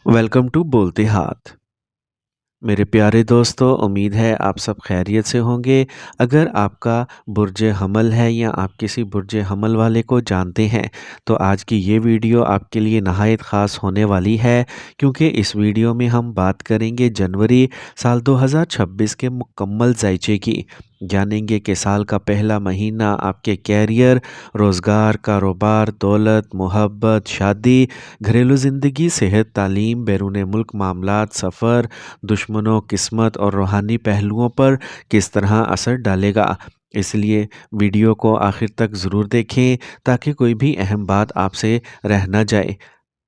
Welcome to बोलते हाथ। मेरे प्यारे दोस्तों, उम्मीद है आप सब खैरियत से होंगे। अगर आपका बुर्ज हमल है या आप किसी बुर्ज हमल वाले को जानते हैं तो आज की ये वीडियो आपके लिए नहायत ख़ास होने वाली है, क्योंकि इस वीडियो में हम बात करेंगे जनवरी साल 2026 के मुकम्मल जायचे की। जानेंगे कि साल का पहला महीना आपके कैरियर, रोज़गार, कारोबार, दौलत, मोहब्बत, शादी, घरेलू ज़िंदगी, सेहत, तालीम, बैरून मुल्क मामलात, सफ़र, दुश्मनों, किस्मत और रूहानी पहलुओं पर किस तरह असर डालेगा। इसलिए वीडियो को आखिर तक ज़रूर देखें ताकि कोई भी अहम बात आपसे रह ना जाए।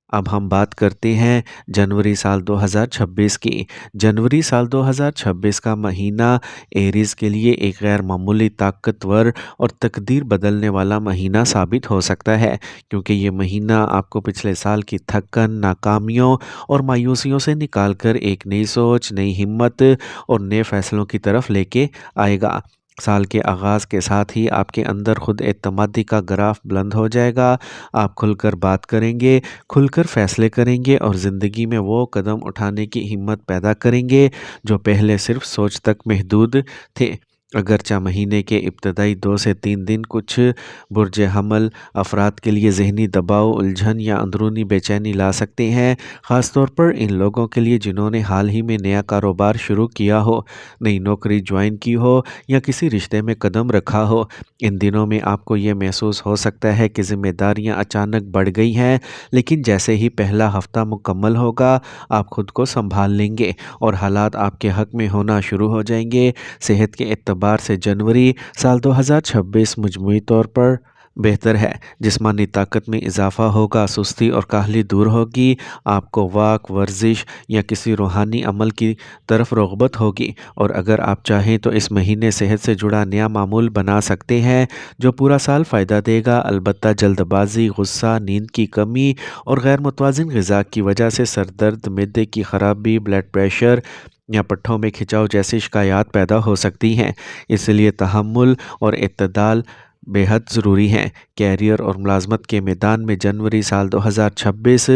अब हम बात करते हैं जनवरी साल 2026 की। जनवरी साल 2026 का महीना एरीज़ के लिए एक गैर मामूली ताकतवर और तकदीर बदलने वाला महीना साबित हो सकता है, क्योंकि ये महीना आपको पिछले साल की थकन, नाकामियों और मायूसियों से निकाल कर एक नई सोच, नई हिम्मत और नए फैसलों की तरफ लेके आएगा। साल के आगाज़ के साथ ही आपके अंदर खुद एतमादी का ग्राफ बुलंद हो जाएगा। आप खुलकर बात करेंगे, खुलकर फैसले करेंगे और ज़िंदगी में वो कदम उठाने की हिम्मत पैदा करेंगे जो पहले सिर्फ सोच तक महदूद थे। अगरचा महीने के इब्तदाई 2 से 3 दिन कुछ बुर्ज हमल अफराद के लिए ज़हनी दबाव, उलझन या अंदरूनी बेचैनी ला सकते हैं, ख़ास तौर पर इन लोगों के लिए जिन्होंने हाल ही में नया कारोबार शुरू किया हो, नई नौकरी ज्वाइन की हो या किसी रिश्ते में कदम रखा हो। इन दिनों में आपको ये महसूस हो सकता है कि ज़िम्मेदारियां अचानक बढ़ गई हैं, लेकिन जैसे ही पहला हफ्ता मुकम्मल होगा, आप खुद को संभाल लेंगे और हालात आपके हक में होना शुरू हो जाएंगे। सेहत के एतबार से जनवरी साल 2026 मजमूई तौर पर बेहतर है। जिस्मानी ताकत में इजाफा होगा, सुस्ती और काहली दूर होगी। आपको वाक, वर्जिश या किसी रूहानी अमल की तरफ रग़बत होगी। और अगर आप चाहें तो इस महीने सेहत से जुड़ा नया मामूल बना सकते हैं जो पूरा साल फ़ायदा देगा। अलबत्ता जल्दबाजी, गुस्सा, नींद की कमी और गैर मुतवाज़िन ग़िज़ा की वजह से सर दर्द, मैदे की ख़राबी, ब्लड प्रेशर या पट्ठों में खिंचाव जैसी शिकायत पैदा हो सकती हैं। इसलिए तहम्मुल और इत्तदाल बेहद ज़रूरी हैं। कैरियर और मुलाजमत के मैदान में जनवरी साल 2026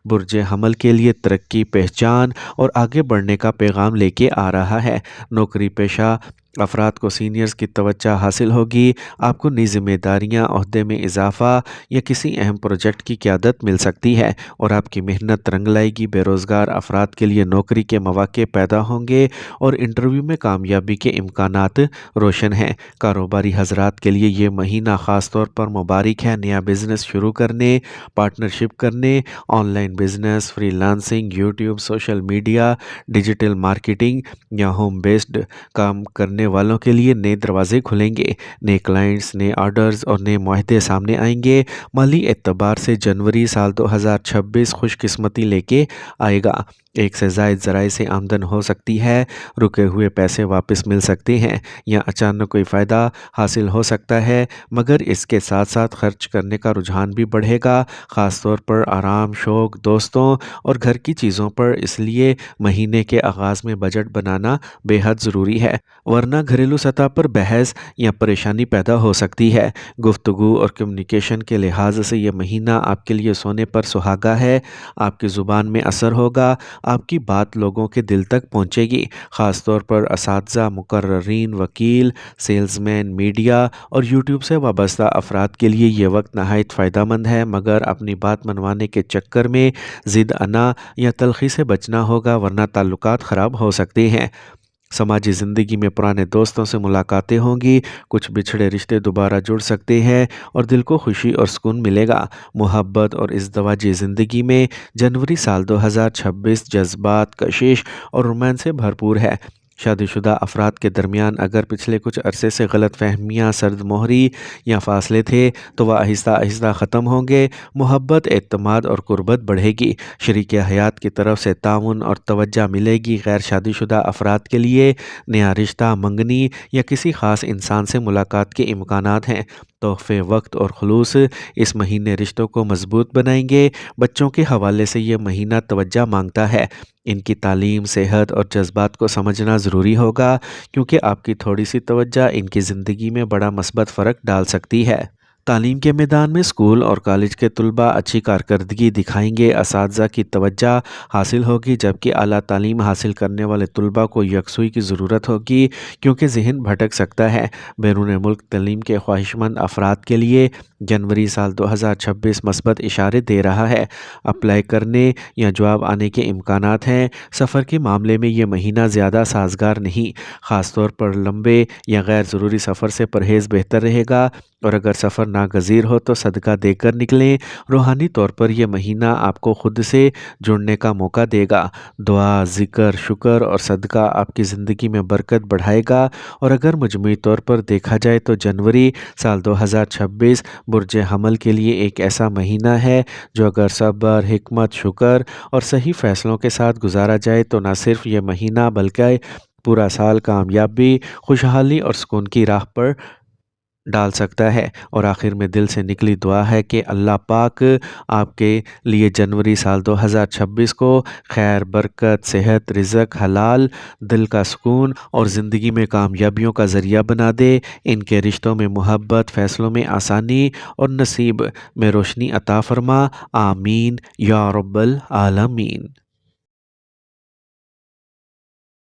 बुर्ज हमल के लिए तरक्की, पहचान और आगे बढ़ने का पैगाम लेके आ रहा है। नौकरी पेशा अफराद को सीनियर्स की तवज्जो हासिल होगी। आपको नई जिम्मेदारियाँ, ओहदे में इजाफा या किसी अहम प्रोजेक्ट की क़यादत मिल सकती है और आपकी मेहनत रंग लाएगी। बेरोज़गार अफराद के लिए नौकरी के मौक़े पैदा होंगे और इंटरव्यू में कामयाबी के इम्कानात रोशन हैं। कारोबारी हजरात के लिए ये महीना ख़ास तौर पर मुबारक है। नया बिज़नेस शुरू करने, पार्टनरशिप करने, online business, freelancing, YouTube, social media, digital marketing या होम बेस्ड काम करने वालों के लिए नए दरवाजे खुलेंगे। नए क्लाइंट्स, नए ऑर्डर्स और नए मुआहदे सामने आएंगे। माली एतबार से जनवरी साल 2026 खुशकिस्मती लेके आएगा। एक से ज़ायद ज़राए से आमदन हो सकती है, रुके हुए पैसे वापस मिल सकते हैं या अचानक कोई फ़ायदा हासिल हो सकता है, मगर इसके साथ साथ खर्च करने का रुझान भी बढ़ेगा, ख़ास तौर पर आराम, शौक़, दोस्तों और घर की चीज़ों पर। इसलिए महीने के आगाज़ में बजट बनाना बेहद ज़रूरी है, वरना घरेलू सतह पर बहस या परेशानी पैदा हो सकती है। गुफ्तगू और कम्युनिकेशन के लिहाज से यह महीना आपके लिए सोने पर सुहागा है। आपकी ज़ुबान में असर होगा, आपकी बात लोगों के दिल तक पहुँचेगी। ख़ास तौर पर असातिज़ा, मुकर्ररीन, वकील, सेल्समैन, मीडिया और यूट्यूब से वाबस्ता अफराद के लिए ये वक्त नहायत फ़ायदेमंद है, मगर अपनी बात मनवाने के चक्कर में ज़िद आना या तलख़ी से बचना होगा, वरना ताल्लुकात ख़राब हो सकते हैं। समाजी ज़िंदगी में पुराने दोस्तों से मुलाकातें होंगी, कुछ बिछड़े रिश्ते दोबारा जुड़ सकते हैं और दिल को खुशी और सुकून मिलेगा। मोहब्बत और इज़्दवाजी ज़िंदगी में जनवरी साल 2026 जज्बात, कशिश और रोमांस से भरपूर है। शादीशुदा अफराद के दरमियान अगर पिछले कुछ अरसे से गलत फहमियाँ, सर्द मोहरी या फासले थे तो वह आहिस्ता आहिस्ता ख़त्म होंगे। मोहब्बत, एतमाद और कुर्बत बढ़ेगी। शरीक हयात की तरफ से ताउन और तवज्जो मिलेगी। गैर शादीशुदा अफराद के लिए नया रिश्ता, मंगनी या किसी ख़ास इंसान से मुलाकात के इम्कानात हैं। तोहफ़े, वक्त और खुलूस इस महीने रिश्तों को मजबूत बनाएंगे। बच्चों के हवाले से ये महीना तवज्जो मांगता है। इनकी तालीम, सेहत और जज्बात को समझना ज़रूरी होगा, क्योंकि आपकी थोड़ी सी तवज्जो इनकी ज़िंदगी में बड़ा मस्बत फ़र्क डाल सकती है। تعلیم کے میدان میں اسکول اور کالج کے طلباء اچھی کارکردگی دکھائیں گے، اساتذہ کی توجہ حاصل ہوگی، جبکہ اعلیٰ تعلیم حاصل کرنے والے طلباء کو یکسوئی کی ضرورت ہوگی کیونکہ ذہن بھٹک سکتا ہے۔ بیرون ملک تعلیم کے خواہشمند افراد کے لیے جنوری سال 2026 مثبت اشارے دے رہا ہے۔ اپلائی کرنے یا جواب آنے کے امکانات ہیں۔ سفر کے معاملے میں یہ مہینہ زیادہ سازگار نہیں، خاص طور پر لمبے یا غیر ضروری سفر سے پرہیز بہتر رہے گا، اور اگر سفر ناگزیر ہو تو صدقہ دے کر نکلیں۔ روحانی طور پر یہ مہینہ آپ کو خود سے جڑنے کا موقع دے گا۔ دعا، ذکر، شکر اور صدقہ آپ کی زندگی میں برکت بڑھائے گا، اور اگر مجموعی طور پر دیکھا جائے تو جنوری سال 2026 برج حمل کے لیے ایک ایسا مہینہ ہے جو اگر صبر، حکمت، شکر اور صحیح فیصلوں کے ساتھ گزارا جائے تو نہ صرف یہ مہینہ بلکہ پورا سال کامیابی، خوشحالی اور سکون کی راہ پر ڈال سکتا ہے۔ اور آخر میں دل سے نکلی دعا ہے کہ اللہ پاک آپ کے لیے جنوری سال 2026 کو خیر، برکت، صحت، رزق، حلال، دل کا سکون اور زندگی میں کامیابیوں کا ذریعہ بنا دے۔ ان کے رشتوں میں محبت، فیصلوں میں آسانی اور نصیب میں روشنی عطا فرما۔ آمین یا رب العالمین۔